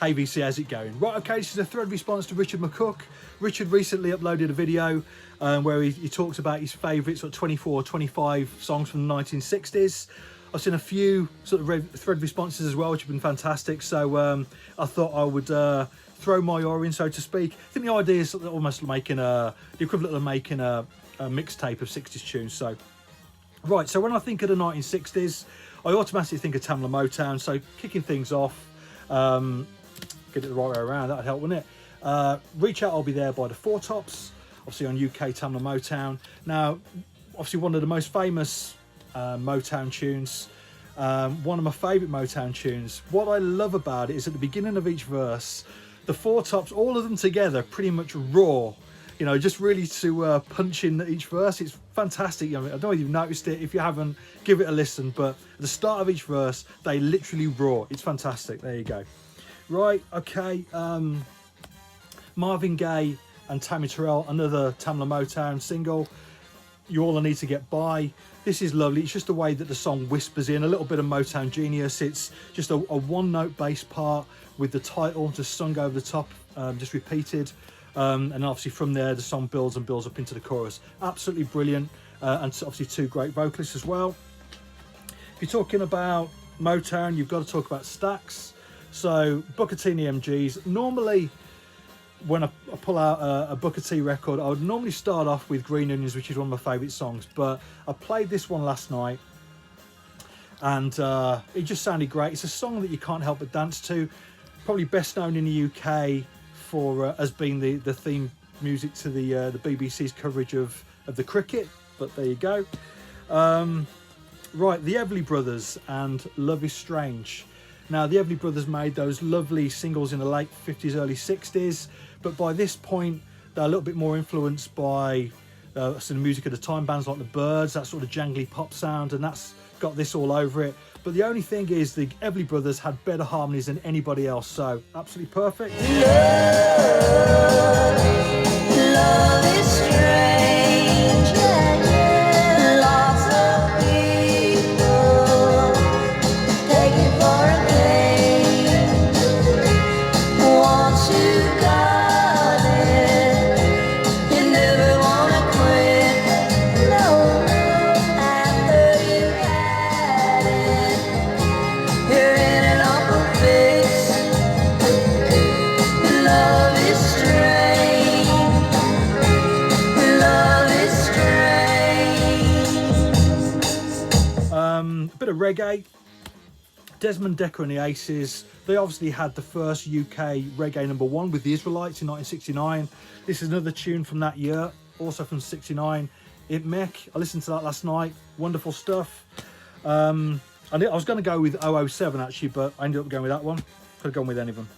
Hey VC, how's it going? Right, okay, this is a thread response to Richard McCook. Richard recently uploaded a video where he talks about his favourite sort of 24 or 25 songs from the 1960s. I've seen a few sort of thread responses as well, which have been fantastic. So I thought I would throw my oar in, so to speak. I think the idea is almost making the equivalent of making a mixtape of 60s tunes. So, right, so when I think of the 1960s, I automatically think of Tamla Motown. So kicking things off, get it the right way around, that'd help, wouldn't it? Reach Out, I'll Be There by the Four Tops, obviously on UK Tamla Motown. Now, obviously one of the most famous Motown tunes, one of my favourite Motown tunes. What I love about it is at the beginning of each verse, the Four Tops, all of them together, pretty much raw, you know, just really to punch in each verse. It's fantastic. I don't know if you've noticed it. If you haven't, give it a listen. But at the start of each verse, they literally roar. It's fantastic. There you go. Right, okay. Marvin Gaye and Tammy Terrell, another Tamla Motown single. You All I Need to Get By. This is lovely. It's just the way that the song whispers in, a little bit of Motown genius. It's just a one-note bass part with the title just sung over the top, just repeated. And obviously from there, the song builds and builds up into the chorus. Absolutely brilliant. And obviously two great vocalists as well. If you're talking about Motown, you've got to talk about Stax. So Booker T and the MGs. Normally, when I pull out a Booker T record, I would normally start off with Green Onions, which is one of my favourite songs. But I played this one last night, and it just sounded great. It's a song that you can't help but dance to. Probably best known in the UK for as being the theme music to the BBC's coverage of the cricket. But there you go. Right, the Everly Brothers and Love Is Strange. Now, the Everly Brothers made those lovely singles in the late 50s, early 60s, but by this point, they're a little bit more influenced by some music of the time, bands like the Byrds, that sort of jangly pop sound, and that's got this all over it. But the only thing is, the Everly Brothers had better harmonies than anybody else, so absolutely perfect. Love is strange, lots of people take it for a once you got it, you never wanna quit. No, after you had it, you're in an awful fix. Love is strange. Love is strange. A bit of reggae. Desmond Dekker and the Aces, they obviously had the first UK reggae #1 with the Israelites in 1969. This is another tune from that year, also from 69. It Mick, I listened to that last night, wonderful stuff. I was going to go with 007 actually, but I ended up going with that one. Could have gone with any of them.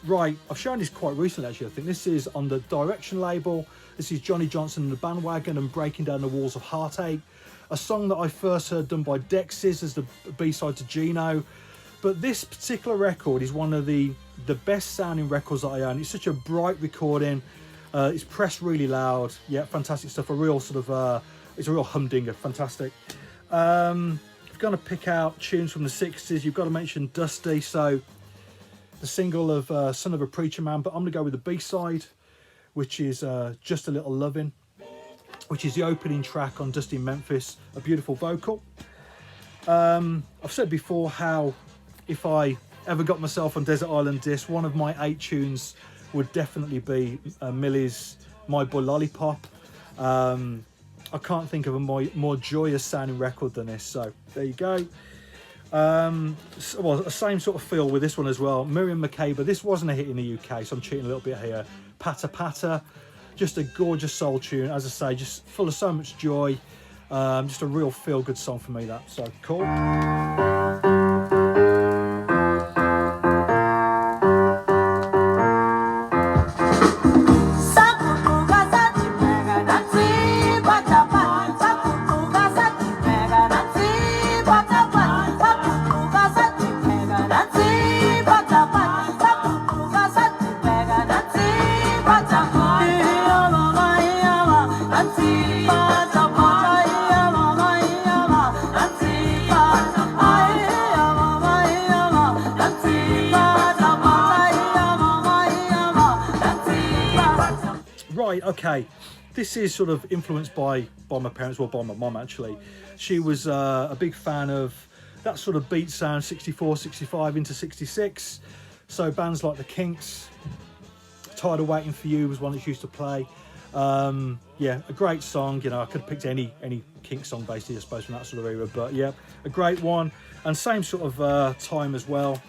Right, I've shown this quite recently actually, I think. This is on the Direction label. This is Johnny Johnson and the Bandwagon and Breaking Down the Walls of Heartache. A song that I first heard done by Dexys as the B-side to Gino. But this particular record is one of the best sounding records that I own. It's such a bright recording. It's pressed really loud. Yeah, fantastic stuff. A real sort of, it's a real humdinger. Fantastic. If you're going to pick out tunes from the 60s, you've got to mention Dusty. So the single of Son of a Preacher Man. But I'm going to go with the B-side, which is Just a Little Lovin', which is the opening track on Dusty in Memphis, a beautiful vocal. I've said before how if I ever got myself on Desert Island Disc, one of my 8 tunes would definitely be Millie's My Boy Lollipop. I can't think of a more joyous sounding record than this, so there you go. Well, the same sort of feel with this one as well. Miriam Makeba, this wasn't a hit in the UK, so I'm cheating a little bit here. Patter Patter. Just a gorgeous soul tune, as I say, just full of so much joy. Just a real feel-good song for me, that. So, cool. I Right, okay. This is sort of influenced by my parents, well, by my mum actually. She was a big fan of that sort of beat sound, 64, 65 into 66. So bands like the Kinks, Tired of Waiting for You was one that she used to play. Yeah, a great song. You know, I could have picked any Kinks song basically, I suppose, from that sort of era. But yeah, a great one. And same sort of time as well.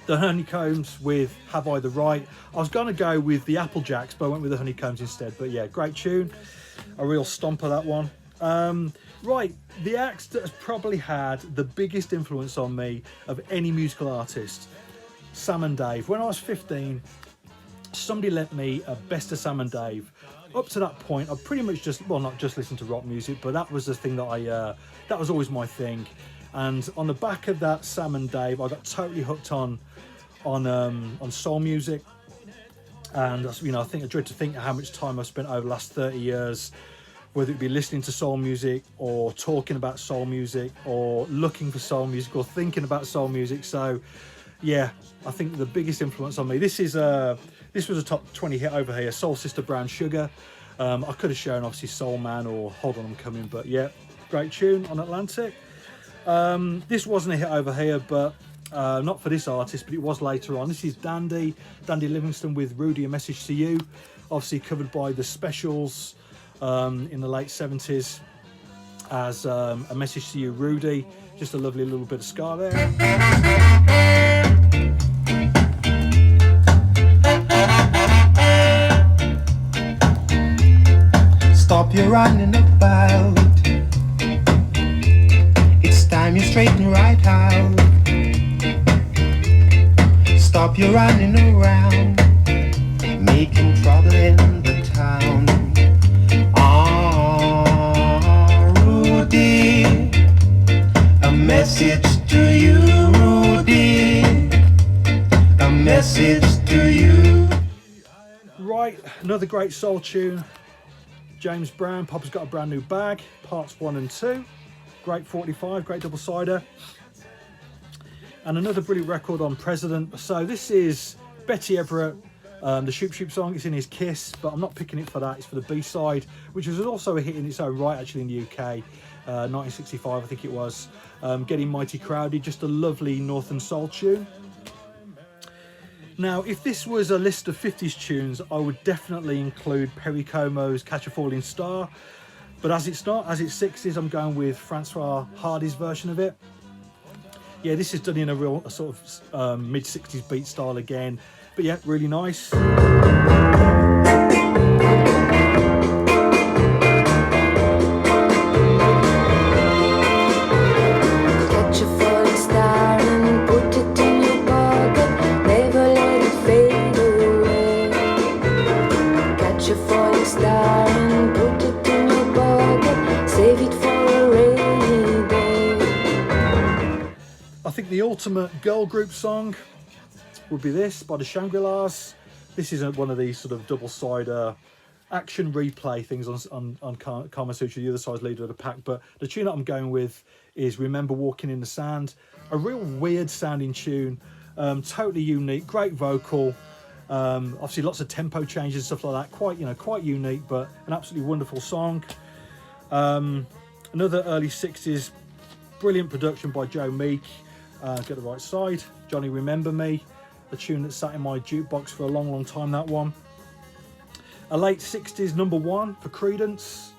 The Honeycombs with Have I the Right. I was going to go with the Applejacks, but I went with the Honeycombs instead. But yeah, great tune. A real stomper, that one. Right, the act that has probably had the biggest influence on me of any musical artist, Sam and Dave. When I was 15, somebody lent me a Best of Sam and Dave. Up to that point, I pretty much just, well, not just listened to rock music, but that was the thing that that was always my thing. And on the back of that Sam and Dave, I got totally hooked on soul music. And you know, I dread to think how much time I've spent over the last 30 years, whether it be listening to soul music or talking about soul music or looking for soul music or thinking about soul music. So yeah, I think the biggest influence on me, this was a top 20 hit over here, Soul Sister Brown Sugar. I could have shown obviously Soul Man or Hold On I'm Coming, but yeah, great tune on Atlantic. This wasn't a hit over here, but not for this artist, but it was later on. This is Dandy Livingston with Rudy, A Message to You, obviously covered by the Specials in the late 70s as A Message to You, Rudy. Just a lovely little bit of ska there. Stop your running about. It's time you straighten right out. Stop your running around, making trouble in the town. Ah, Rudy, a message to you, Rudy, a message to you. Right, another great soul tune. James Brown, Papa's Got a Brand New Bag, parts 1 and 2. Great 45, great double-sider. And another brilliant record on President. So this is Betty Everett, the Shoop Shoop song. It's in his Kiss, but I'm not picking it for that. It's for the B-side, which was also a hit in its own right, actually, in the UK. 1965, I think it was. Getting Mighty Crowded, just a lovely Northern soul tune. Now, if this was a list of 50s tunes, I would definitely include Perry Como's Catch a Falling Star. But as it's not, as it's 60s, I'm going with Francois Hardy's version of it. Yeah, this is done in a sort of mid-60s beat style again. But yeah, really nice. Catch a falling star and put it in your pocket. Never let it fade away. Catch a falling star and put it in your pocket. Save it for a rainy day. I think the ultimate girl group song would be this by the Shangri-Las. This is one of these sort of double-sider action replay things on Kama Sutra. The other side's leader of the pack, but the tune that I'm going with is Remember Walking in the Sand. A real weird sounding tune, totally unique, great vocal, obviously lots of tempo changes and stuff like that. Quite unique, but an absolutely wonderful song. Another early 60s brilliant production by Joe Meek. Get the right side. Johnny Remember Me, a tune that sat in my jukebox for a long time, that one. A late 60s number one for Creedence,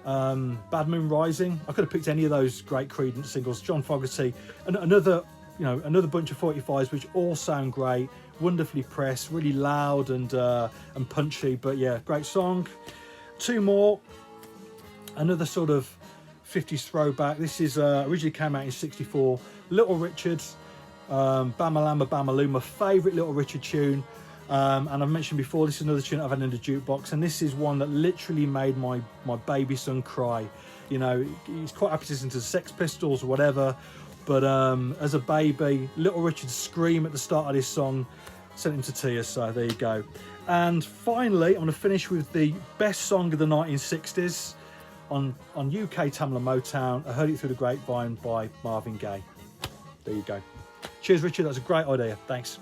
Bad Moon Rising. I could have picked any of those great Creedence singles. John Fogerty, and another bunch of 45s which all sound great, wonderfully pressed, really loud and punchy. But yeah, great song. Two more. Another sort of 50s throwback. This is originally came out in 64. Little Richard, Bama Lamba Bama Lou, my favourite Little Richard tune. And I've mentioned before, this is another tune I've had in the jukebox, and this is one that literally made my baby son cry. You know, he's quite happy to listen to the Sex Pistols or whatever, but as a baby, Little Richard's scream at the start of this song sent him to tears. So there you go. And finally, I'm going to finish with the best song of the 1960s on UK Tamla Motown. I Heard It Through the Grapevine by Marvin Gaye. There you go. Cheers, Richard. That's a great idea. Thanks.